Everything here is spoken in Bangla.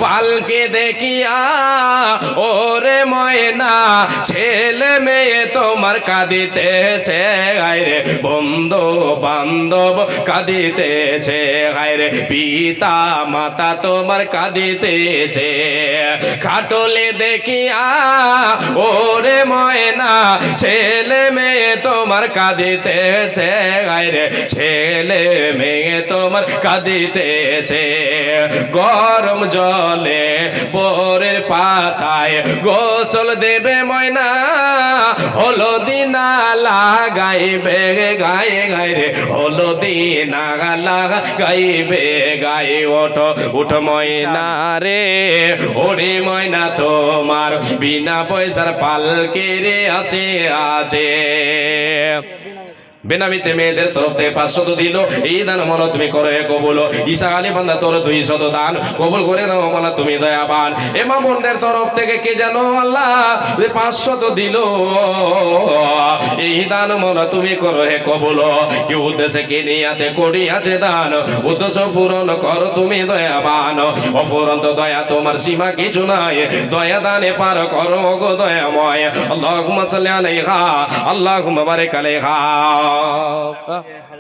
পালকে দেখিয়া ওরে ময়না ছেলে মেয়ে তোমার কাঁদিতেছে গায়রে বন্ধু বান্ধব কাঁদিতেছে গায়রে পিতা মাতা তোমার কাঁদিতেছে খাটলে দেখিয়া ওরে ময়না ছেলে মেয়ে তোমার কাঁদিতেছে গায়রে ছেলে মেয়ে তোমার কাঁদিতেছে গরম জলে বোরের পাতায় গোসল দেবে ময়না হলদি না লাগাইবে গায়ে গায়ে হলদি না লাগাইবে গায়ে ওঠো উঠো ময়না রে ওরে ময়না তোমার বিনা পয়সার পালকে রে আসে আছে বেনামিতে মেয়েদের তরফ থেকে 500 দিল এই দান মনে তুমি করে কবুল ঈসা আলী বান্দা তোর 200 দান কবুল করে নাও মাওলানা তুমি দয়াবান এ মামুনদের তরফ থেকে কে জানো আল্লাহ 500 দিল এই দান মনে তুমি করো হে কবুল কি উদ্দেশ্যে কে নিয়াতে করি আছে দান উদ্দেশ্য পূরণ করো তুমি দয়াবান অফুরন্ত দয়া তোমার সীমা কিছু নাই দয়া দানে পার করো গো দয়াময় আল্লাহুম্মা সাল্লি আলাইহা আল্লাহুম্মা বারিক আলাইহা